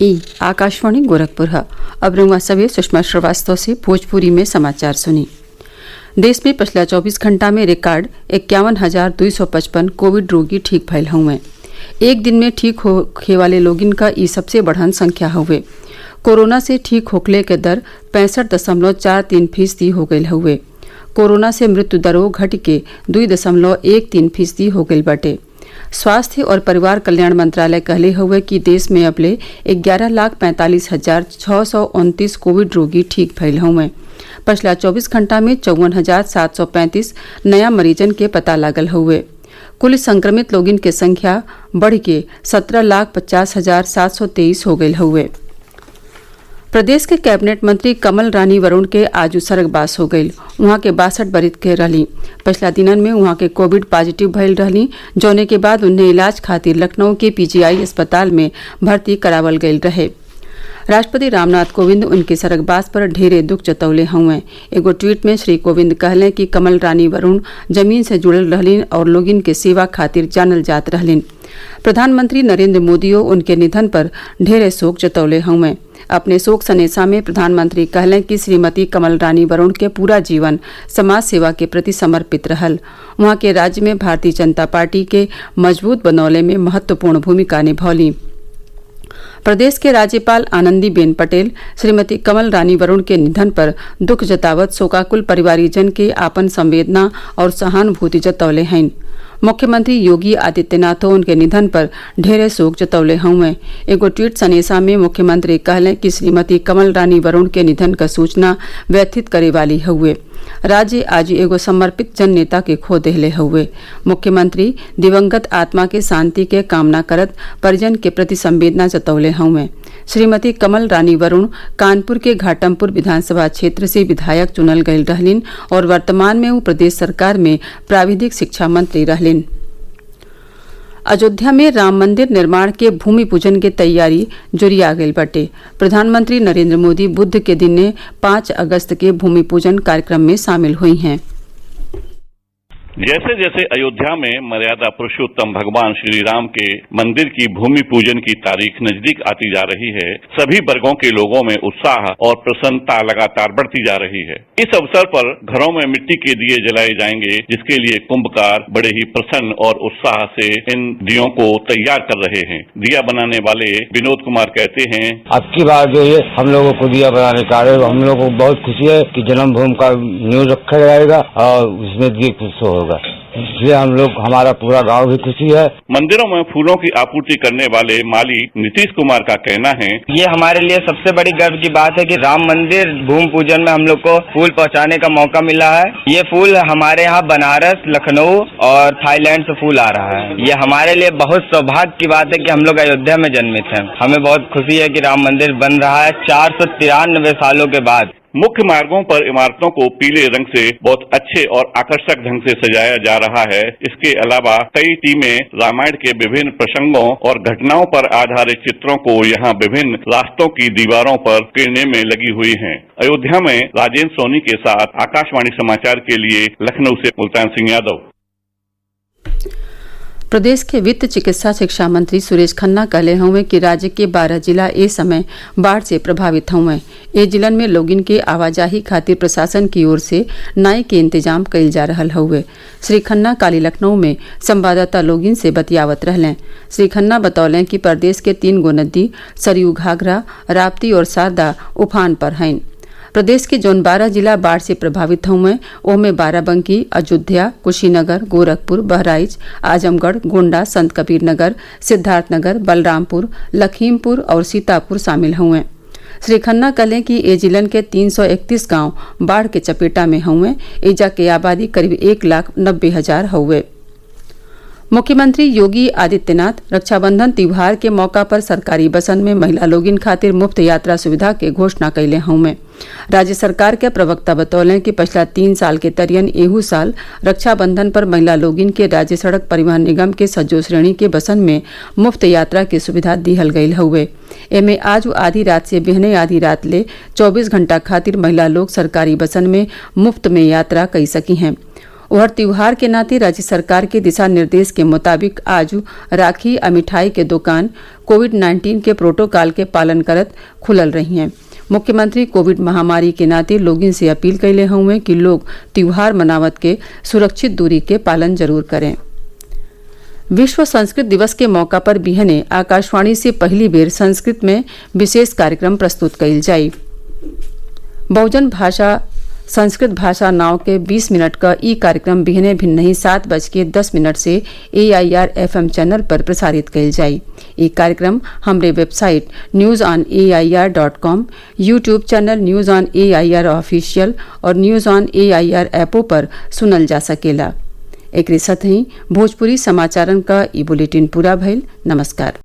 ई आकाशवाणी गोरखपुर है। अब रंगा सवे सुषमा श्रीवास्तव से भोजपुरी में समाचार सुनी। देश में पिछला 24 घंटा में रिकॉर्ड 51,255 कोविड रोगी ठीक भयल हुए। एक दिन में ठीक होखे वाले लोगिन का ई सबसे बढ़न संख्या हुए। कोरोना से ठीक होखले के दर 65.43% हो गयल हुए। कोरोना से मृत्यु दरों घट के 2.13% हो गयल बटे। स्वास्थ्य और परिवार कल्याण मंत्रालय कहले हुए कि देश में अबले 11,45,629 कोविड रोगी ठीक भयल हुए। पिछला 24 घंटा में 54,735 नया मरीजन के पता लागल हुए। कुल संक्रमित लोगिन के संख्या बढ़ के 17,50,723 हो गयल हुए। प्रदेश के कैबिनेट मंत्री कमल रानी वरुण के आज स्वर्गवास हो गई। वहां के 62 बरिस के रहली। पिछला दिनन में वहां के कोविड पॉजिटिव भयल रहली, जौने के बाद उन्हें इलाज खातिर लखनऊ के पीजीआई अस्पताल में भर्ती करावल गयल रहे। राष्ट्रपति रामनाथ कोविंद उनके स्वर्गवास पर ढेरे दुख जतौले हुए। एगो ट्वीट में श्री कोविंद कहले कि कमल रानी वरुण जमीन से जुड़ल रहलिन और लोगिन के सेवा खातिर जानल जात रहलिन। प्रधानमंत्री नरेंद्र मोदियो उनके निधन पर ढेरे शोक जतौले हुए। अपने शोक संदेशा में प्रधानमंत्री कहलें कि श्रीमती कमल रानी वरुण के पूरा जीवन समाज सेवा के प्रति समर्पित रहल। वहां के राज्य में भारतीय जनता पार्टी के मजबूत बनौले में महत्वपूर्ण भूमिका निभौली। प्रदेश के राज्यपाल आनंदीबेन पटेल श्रीमती कमल रानी वरुण के निधन पर दुख जतावत शोकाकुल परिवारीजन के आपन संवेदना और सहानुभूति जतौले हैं। मुख्यमंत्री योगी आदित्यनाथ उनके निधन पर ढेरे शोक जतौले हुए। एगो ट्वीट संदेशा में मुख्यमंत्री कहलें कि श्रीमती कमल रानी वरुण के निधन का सूचना व्यथित करे वाली हुए। राज्य आज एगो समर्पित जन नेता के खो देहले हुए। मुख्यमंत्री दिवंगत आत्मा के शांति के कामना करत परिजन के प्रति संवेदना जतौले हुए। श्रीमती कमल रानी वरुण कानपुर के घाटमपुर विधानसभा क्षेत्र से विधायक चुनल गयल रहलिन और वर्तमान में वो प्रदेश सरकार में प्राविधिक शिक्षा मंत्री रहलिन। अयोध्या में राम मंदिर निर्माण के भूमि पूजन के तैयारी जोरिया गई बटे। प्रधानमंत्री नरेंद्र मोदी बुध के दिन 5 अगस्त के भूमि पूजन कार्यक्रम में शामिल हुई हैं। जैसे जैसे अयोध्या में मर्यादा पुरुषोत्तम भगवान श्री राम के मंदिर की भूमि पूजन की तारीख नजदीक आती जा रही है, सभी वर्गों के लोगों में उत्साह और प्रसन्नता लगातार बढ़ती जा रही है। इस अवसर पर घरों में मिट्टी के दिए जलाए जाएंगे, जिसके लिए कुंभकार बड़े ही प्रसन्न और उत्साह से इन दियों को तैयार कर रहे हैं। दिया बनाने वाले विनोद कुमार कहते हैं, अब की बार जो ये हम लोगों को दिया बनाने का हम लोगों को बहुत खुशी है कि जन्मभूमि का न्यूज रखा जाएगा और उसमें दीप उत्सव होगा, इसलिए हम लोग हमारा पूरा गांव भी खुशी है। मंदिरों में फूलों की आपूर्ति करने वाले माली नीतीश कुमार का कहना है, ये हमारे लिए सबसे बड़ी गर्व की बात है कि राम मंदिर भूमि पूजन में हम लोग को फूल पहुंचाने का मौका मिला है। ये फूल हमारे यहाँ बनारस, लखनऊ और थाईलैंड से फूल आ रहा है। ये हमारे लिए बहुत सौभाग्य की बात है कि हम लोग अयोध्या में जन्मित हैं। हमें बहुत खुशी है कि राम मंदिर बन रहा है 493 सालों के बाद। मुख्य मार्गों पर इमारतों को पीले रंग से बहुत अच्छे और आकर्षक ढंग से सजाया जा रहा है। इसके अलावा कई टीमें रामायण के विभिन्न प्रसंगों और घटनाओं पर आधारित चित्रों को यहाँ विभिन्न रास्तों की दीवारों पर उकेरने में लगी हुई हैं। अयोध्या में राजेंद्र सोनी के साथ आकाशवाणी समाचार के लिए लखनऊ से मुल्तान सिंह यादव। प्रदेश के वित्त चिकित्सा शिक्षा मंत्री सुरेश खन्ना कहले हुए कि राज्य के 12 जिला ए समय बाढ़ से प्रभावित हुए। ए जिलन में लोगिन के आवाजाही खातिर प्रशासन की ओर से नाई के इंतजाम कइल जा रहल हुए। श्री खन्ना काली लखनऊ में संवाददाता लोगिन से बतियावत रहलें। श्री खन्ना बतौलें कि प्रदेश के 3 गो नदी सरयू, घाघरा, राप्ती और शारदा उफान पर हैं। प्रदेश के जौन 12 जिला बाढ़ से प्रभावित हुए ओमें बाराबंकी, अयोध्या, कुशीनगर, गोरखपुर, बहराइच, आजमगढ़, गोंडा, संत कबीर नगर, सिद्धार्थनगर, बलरामपुर, लखीमपुर और सीतापुर शामिल हुए। श्री खन्ना कहलें कि ए जिलन के 331 गांव बाढ़ के चपेटा में हुए। एजा के आबादी करीब 1,90,000 हुए। मुख्यमंत्री योगी आदित्यनाथ रक्षाबंधन त्योहार के मौका पर सरकारी बसन में महिला लोगिन खातिर मुफ्त यात्रा सुविधा के घोषणा कैले हुए। राज्य सरकार के प्रवक्ता बतौलें कि पिछला 3 साल के तरियन एहू साल रक्षाबंधन पर महिला लोगिन के राज्य सड़क परिवहन निगम के सज्जो श्रेणी के बसन में मुफ्त यात्रा की सुविधा दिहल गई हुए। एमे आज आधी रात से बिहने आधी रात ले 24 घंटा खातिर महिला लोग सरकारी बसन में मुफ्त में यात्रा कई सकी हैं। उहर त्योहार के नाते राज्य सरकार के दिशा निर्देश के मुताबिक आज राखी आ मिठाई के दुकान कोविड-19 के प्रोटोकॉल के पालन करत खुलल रही हैं। मुख्यमंत्री कोविड महामारी के नाते लोगों से अपील कैले हुए कि लोग त्योहार मनावत के सुरक्षित दूरी के पालन जरूर करें। विश्व संस्कृत दिवस के मौका पर बिहने आकाशवाणी से पहली बेर संस्कृत में विशेष कार्यक्रम प्रस्तुत कइल जाई। बहुजन भाषा संस्कृत भाषा नाव के 20 मिनट का ई कार्यक्रम बिहने भिन्नही 7:10 से AIR FM चैनल पर प्रसारित कइल जाई। ई कार्यक्रम हमरे website newsonair.com, YouTube channel news on AIR official और न्यूज ऑन AIR ऐपों पर सुनल जा सकेला। एकरे साथ ही भोजपुरी समाचारन का ई बुलेटिन पूरा भइल। नमस्कार।